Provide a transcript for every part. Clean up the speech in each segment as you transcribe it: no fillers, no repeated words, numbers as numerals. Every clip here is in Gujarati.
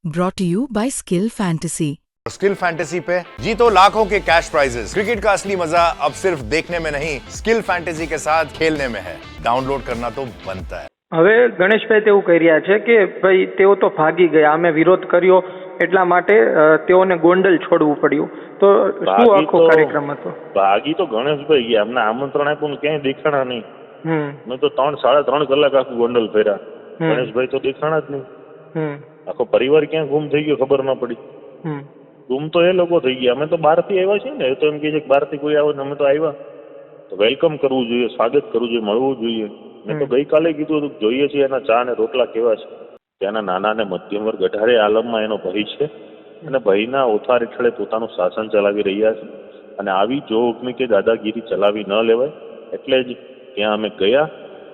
brought to you by Skill Fantasy. Skill fantasy पे जीतो लाखों के कैश प्राइजेस। क्रिकेट का असली मजा अब सिर्फ देखने में नहीं, स्किल फैंटेसी के साथ खेलने में है। डाउनलोड करना तो बनता है। હવે ગણેશભાઈ તેવું કહી રહ્યા છે કે ભાઈ તેઓ તો ભાગી ગયા, અમે વિરોધ કર્યો એટલા માટે તેઓને ગોંડલ છોડવું પડ્યું. તો શું આખો કાર્યક્રમ હતો? ભાગી તો ગણેશભાઈ ગયા, અમને આમંત્રણ આપ્યું ને ક્યાંય દેખાણા નહીં. મેં તો 3-3.5 કલાક આખું ગોંડલ ફેર્યા, ગણેશભાઈ તો દેખાણા જ નહીં. આખો પરિવાર ક્યાં ગુમ થઈ ગયો ખબર ન પડી. ગુમ તો એ લોકો થઈ ગયા, અમે તો બહારથી આવ્યા છીએ ને. એ તો એમ કે છે કે બહારથી કોઈ આવે ને અમે તો આવ્યા તો વેલકમ કરવું જોઈએ, સ્વાગત કરવું જોઈએ, મળવું જોઈએ. મેં તો ગઈકાલે કીધું હતું જોઈએ છીએ એના ચા ને રોટલા કેવા છે. ત્યાંના નાના ને મધ્યમ વર્ગ અઢારે આલમમાં એનો ભય છે અને ભયના ઓથાર હેઠળે પોતાનું શાસન ચલાવી રહ્યા છે. અને આવી જો હુકમી કે દાદાગીરી ચલાવી ન લેવાય એટલે જ ત્યાં અમે ગયા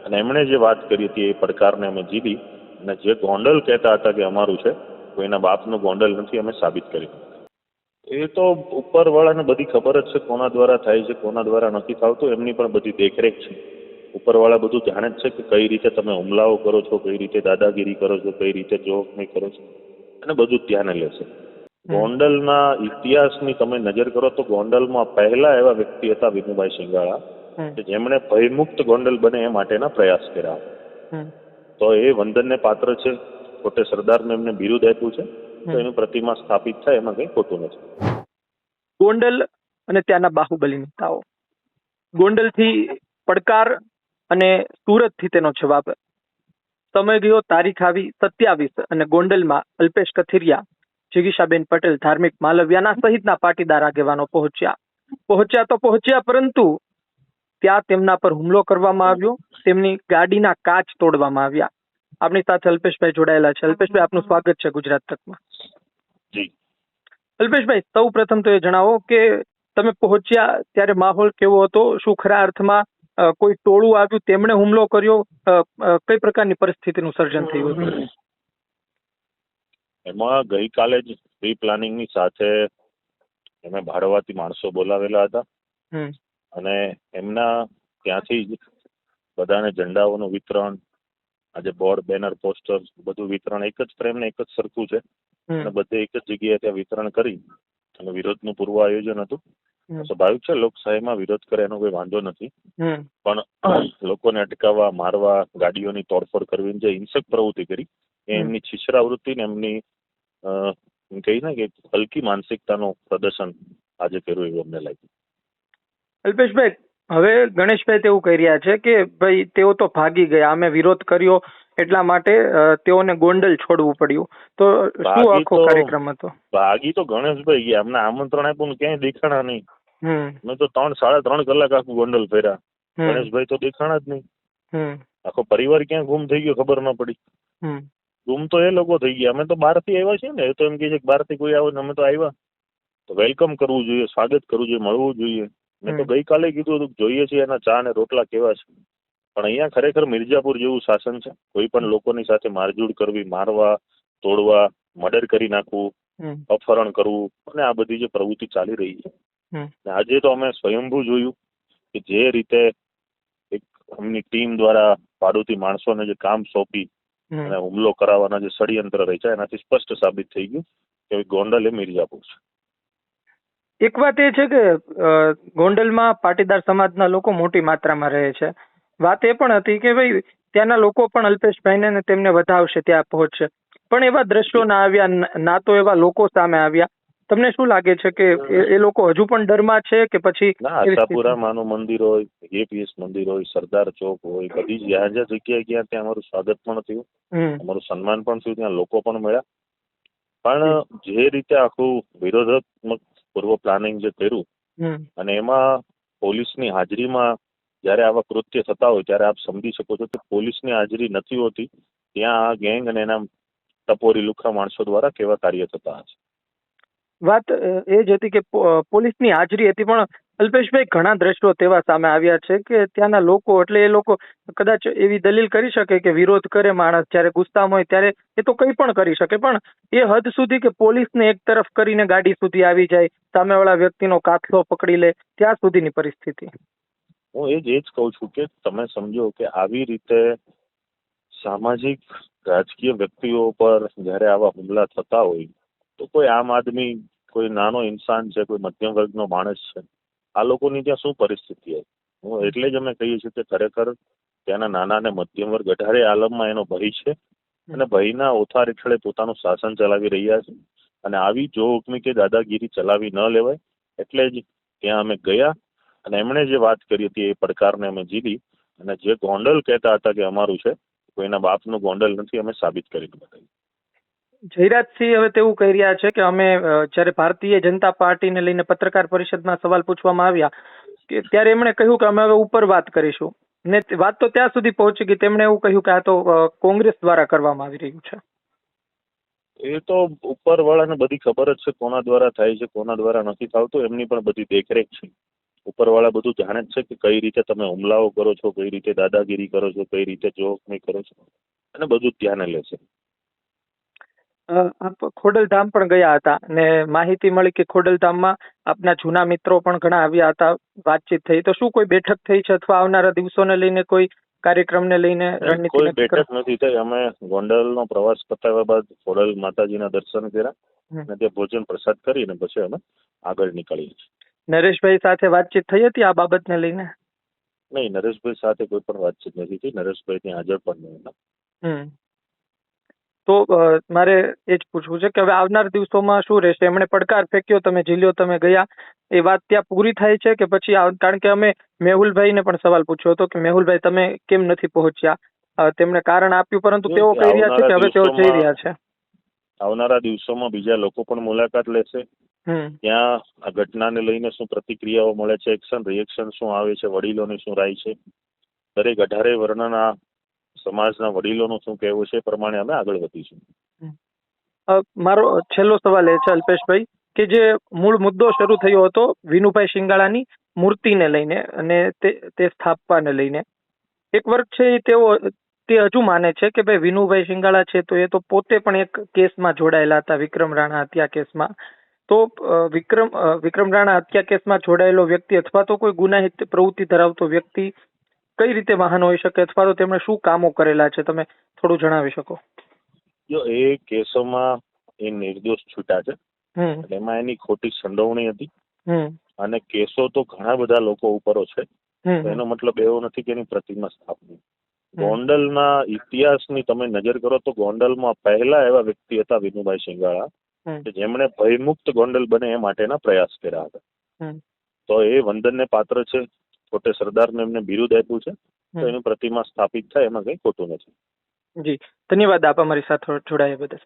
અને એમણે જે વાત કરી હતી એ પડકારને અમે જીતી. અને જે ગોંડલ કહેતા હતા કે અમારું છે, કોઈના બાપનું ગોંડલ નથી, અમે સાબિત કરી. એ તો ઉપરવાળાને બધી ખબર જ છે કોના દ્વારા થાય છે, કોના દ્વારા નથી થતું. એમની પણ બધી દેખરેખ છે. ઉપરવાળા બધું જાણે જ છે કે કઈ રીતે તમે હુમલાઓ કરો છો, કઈ રીતે દાદાગીરી કરો છો, કઈ રીતે જોખમી કરો છો, અને બધું ધ્યાને લેશે. ગોંડલના ઇતિહાસની તમે નજર કરો તો ગોંડલમાં પહેલા એવા વ્યક્તિ હતા વિનુભાઈ સિંગાળા કે જેમણે ભયમુક્ત ગોંડલ બને એ માટેના પ્રયાસ કર્યા. તો એ વંદનને પાત્ર છે. પોતે સરદારને એમને બિરુદ આપ્યું છે, તો એની પ્રતિમા સ્થાપિત થાય એમાં કંઈ ખોટું નથી. ગોંડલ અને ત્યાંના બાહુબલી નેતાઓ, ગોંડલથી પડકાર અને સુરતથી તેનો જવાબ. સમય ગયો, તારીખ આવી 27 અને ગોંડલમાં અલ્પેશ કથિરિયા, જિગીશાબેન પટેલ, ધાર્મિક માલવિયાના સહિતના પાટીદાર આગેવાનો પહોંચ્યા, પરંતુ ત્યાં તેમના પર હુમલો કરવામાં આવ્યો, તેમની ગાડીના કાચ તોડવામાં આવ્યા. આપણી સાથે અલ્પેશભાઈ જોડાયેલા છે. અલ્પેશભાઈ, આપનું સ્વાગત છે ગુજરાત તકમાં. જી અલ્પેશભાઈ, સૌ પ્રથમ તો એ જણાવો કે તમે પહોંચ્યા ત્યારે માહોલ કેવો હતો? શું ખરા અર્થમાં કોઈ ટોળું આવ્યું, તેમણે હુમલો કર્યો? કઈ પ્રકારની પરિસ્થિતિનું સર્જન થયું હતું? એમાં ગઈકાલે જ પ્રી પ્લાનિંગની સાથે અમે ભાડવાતી માણસો બોલાવેલા હતા અને એમના ત્યાંથી જ બધાને ઝંડાઓનું વિતરણ, આજે બોર્ડ, બેનર, પોસ્ટર બધું વિતરણ એક જ ફ્રેમને એક જ સરખું છે અને બધે એક જ જગ્યાએ ત્યાં વિતરણ કરી અને વિરોધનું પૂર્વ આયોજન હતું. સ્વાભાવિક છે, લોકશાહીમાં વિરોધ કરે એનો કોઈ વાંધો નથી, પણ લોકોને અટકાવવા, મારવા, ગાડીઓની તોડફોડ કરવી, જે હિંસક પ્રવૃત્તિ કરી એ એમની છીછરાવૃત્તિ ને એમની કહી ને કે હલકી માનસિકતાનું પ્રદર્શન આજે કર્યું એવું અમને લાગ્યું. અલ્પેશભાઈ, હવે ગણેશભાઈ તેવું કહી રહ્યા છે કે ભાઈ તેઓ તો ભાગી ગયા, અમે વિરોધ કર્યો એટલા માટે તેઓને ગોંડલ છોડવું પડ્યું. તો શું આખો કાર્યક્રમ હતો? ભાગી તો ગણેશભાઈ ગયા, અમને આમંત્રણ આપ્યું ને ક્યાંય દેખાણા નહીં. મેં તો 3-3.5 કલાક આખું ગોંડલ ફેર્યા, ગણેશભાઈ તો દેખાણા જ નહીં. આખો પરિવાર ક્યાં ગુમ થઈ ગયો ખબર ન પડી. ગુમ તો એ લોકો થઈ ગયા, અમે તો બહારથી આવ્યા છીએ ને. એ તો એમ કે છે કે બહારથી કોઈ આવે ને અમે તો આવ્યા તો વેલકમ કરવું જોઈએ, સ્વાગત કરવું જોઈએ, મળવું જોઈએ. મેં તો ગઈકાલે કીધું હતું જોઈએ છીએ એના ચા ને રોટલા કેવા છે. પણ અહીંયા ખરેખર મિર્જાપુર જેવું શાસન છે. કોઈ પણ લોકોની સાથે મારઝૂડ કરવી, મારવા, તોડવા, મર્ડર કરી નાખવું, અપહરણ કરવું અને આ બધી જે પ્રવૃત્તિ ચાલી રહી છે. આજે તો અમે સ્વયંભૂ જોયું કે જે રીતે એક એમની ટીમ દ્વારા પાડોતી માણસોને જે કામ સોંપી અને હુમલો કરાવવાના જે ષડયંત્ર રચ્યા, એનાથી સ્પષ્ટ સાબિત થઈ ગયું કે ગોંડલ એ મિર્જાપુર છે. એક વાત એ છે કે ગોંડલમાં પાટીદાર સમાજના લોકો મોટી માત્રામાં રહે છે. વાત એ પણ હતી કે ભાઈ ત્યાંના લોકો પણ અલ્પેશભાઈને તેમને વધાવશે, ત્યાં પહોંચશે, પણ એવા દ્રશ્યો ના આવ્યા, ના તો એવા લોકો સામે આવ્યા. તમને શું લાગે છે કે એ લોકો હજુ પણ ડરમાં છે કે પછી? આશાપુરા માનું મંદિર હોય, એપીએસ મંદિર હોય, સરદાર ચોક હોય, બધી જ્યાં જગ્યાએ ગયા ત્યાં અમારું સ્વાગત પણ થયું, અમારું સન્માન પણ થયું, ત્યાં લોકો પણ મળ્યા. પણ જે રીતે આખું વિરોધાત્મક પૂર્વ પ્લાનિંગ જે કર્યું અને એમાં પોલીસની હાજરીમાં જયારે આવા કૃત્ય થતા હોય ત્યારે આપ સમજી શકો છો કે પોલીસની હાજરી નથી હોતી ત્યાં આ ગેંગ અને એના ટપોરી લુખ્ખા માણસો દ્વારા કેવા કાર્ય થતા હશે. વાત એ જ હતી કે પોલીસની હાજરી હતી, પણ અલ્પેશભાઈ ઘણા દ્રશ્યો તેવા સામે આવ્યા છે કે ત્યાંના લોકો, એટલે એ લોકો કદાચ એવી દલીલ કરી શકે કે વિરોધ કરે માણસ જ્યારે ગુસ્સામાં હોય ત્યારે એ તો કંઈ પણ કરી શકે, પણ એ હદ સુધી કે પોલીસને એક તરફ કરીને ગાડી સુધી આવી જાય, સામેવાળા વ્યક્તિનો કાફલો પકડી લે, ત્યાં સુધીની પરિસ્થિતિ. હું એ જ કહું છું કે તમે સમજો કે આવી રીતે સામાજિક રાજકીય વ્યક્તિઓ પર જ્યારે આવા હુમલા થતા હોય તો કોઈ આમ આદમી, કોઈ નાનો ઇન્સાન છે, કોઈ મધ્યમ વર્ગનો માણસ છે, આ લોકોની ત્યાં શું પરિસ્થિતિ હોય? હું એટલે જ અમે કહીએ છીએ કે ખરેખર ત્યાંના નાના અને મધ્યમ વર્ગ અઢારે આલમમાં એનો ભય છે અને ભયના ઓથાર હેઠળે પોતાનું શાસન ચલાવી રહ્યા છે. અને આવી જો હુકમી કે દાદાગીરી ચલાવી ન લેવાય એટલે જ ત્યાં અમે ગયા અને એમણે જે વાત કરી હતી એ પડકારને અમે જીતી અને જે ગોંડલ કહેતા હતા કે અમારું છે, કોઈના બાપનું ગોંડલ નથી, અમે સાબિત કરીને બતાવ્યું. જયરાજસિંહ હવે તેવું કહી રહ્યા છે કે અમે જ્યારે ભારતીય જનતા પાર્ટીને લઈને પત્રકાર પરિષદમાં સવાલ પૂછવામાં આવ્યા કે ત્યારે એમણે કહ્યું કે અમે હવે ઉપર વાત કરીશું ને વાત તો ત્યાં સુધી પહોંચી ગઈ. તેમણે એવું કહ્યું કે આ તો કોંગ્રેસ દ્વારા કરવામાં આવી રહ્યું છે. એ તો ઉપરવાળાને બધી ખબર જ છે કોના દ્વારા થાય છે, કોના દ્વારા નથી થતું. એમની પણ બધી દેખરેખ છે. ઉપરવાળા બધું જાણે જ છે કે કઈ રીતે તમે હુમલાઓ કરો છો, કઈ રીતે દાદાગીરી કરો છો, કઈ રીતે જોખમી કરો છો અને બધું ધ્યાને લે છે. આપ ખોડલધામ પણ ગયા હતા ને માહિતી મળી કે ખોડલધામમાં આપના જૂના મિત્રો પણ ઘણા આવ્યા હતા, વાતચીત થઈ. તો શું કોઈ બેઠક થઈ છે અથવા આવનારા દિવસોને લઈને કોઈ કાર્યક્રમને લઈને રણનીતિ? કોઈ બેઠક નથી થઈ. અમે ગોંડલનો પ્રવાસ પતાવ્યા બાદ ખોડલ માતાજીના દર્શન કર્યા અને ત્યાં ભોજન પ્રસાદ કરીને પછી અમે આગળ નીકળીએ છીએ. નરેશભાઈ સાથે વાતચીત થઈ હતી આ બાબતને લઈને? નહીં, નરેશભાઈ સાથે કોઈ પણ વાતચીત નથી થઈ. નરેશભાઈ ત્યાં હાજર પણ નહીં હતા. તો મારે એ જ પૂછવું છે કે હવે આવનાર દિવસોમાં શું રહેશે? એમણે પડકાર ફેંક્યો, તમે ઝીલ્યો, તમે ગયા, એ વાત ત્યાં પૂરી થાય છે કે પછી? કારણ કે અમે મેહુલભાઈને પણ સવાલ પૂછ્યો હતો કે મેહુલભાઈ તમે કેમ નથી પહોંચ્યા? તેમણે કારણ આપ્યું પરંતુ તેઓ કહી રહ્યા છે કે હવે તેઓ જઈ રહ્યા છે. આવનારા દિવસોમાં બીજા લોકો પણ મુલાકાત લેશે. ત્યાં આ ઘટનાને લઈને શું પ્રતિક્રિયાઓ મળે છે, એક્શન રિએક્શન શું આવે છે, વડીલોની શું રાય છે, દરેક 18 વર્ણના સમાજના વડીલોનું શું કહેવું છે, એ પ્રમાણે અમે આગળ વધીશું. મારો છેલ્લો સવાલ એ છે અલ્પેશભાઈ કે જે મૂળ મુદ્દો શરૂ થયો હતો વિનુભાઈ શિંગાળાની મૂર્તિને લઈને અને તે સ્થાપવાને લઈને, એક વર્ગ છે તે હજુ માને છે કે ભાઈ વિનુભાઈ શિંગાળા છે તો એ તો પોતે પણ એક કેસમાં જોડાયેલા હતા, વિક્રમ રાણા હત્યા કેસમાં. તો વિક્રમ રાણા હત્યા કેસમાં જોડાયેલો વ્યક્તિ અથવા તો કોઈ ગુનાહિત પ્રવૃત્તિ ધરાવતો વ્યક્તિ કઈ રીતે વાહન હોઈ શકે અથવા તો તેમણે શું કામો કરેલા છે, તમે થોડું જણાવી શકો? જો એ કેસોમાં એ નિર્દોષ છૂટા છે, એમાં એની ખોટી સંડોવણી હતી અને કેસો તો ઘણા બધા લોકો ઉપરો છે. એનો મતલબ એવો નથી કે એની પ્રતિમા સ્થાપવી. ગોંડલના ઇતિહાસની તમે નજર કરો તો ગોંડલમાં પહેલા એવા વ્યક્તિ હતા વિનુભાઈ શિંગાળા કે જેમણે ભયમુક્ત ગોંડલ બને એ માટેના પ્રયાસ કર્યા હતા. તો એ વંદનને પાત્ર છે. છોટે સરદારને એમને બિરુદ આપ્યું છે, તો એની પ્રતિમા સ્થાપિત થાય એમાં કઈ ખોટું નથી. જી, ધન્યવાદ આપ અમારી સાથે જોડાયા બદલ.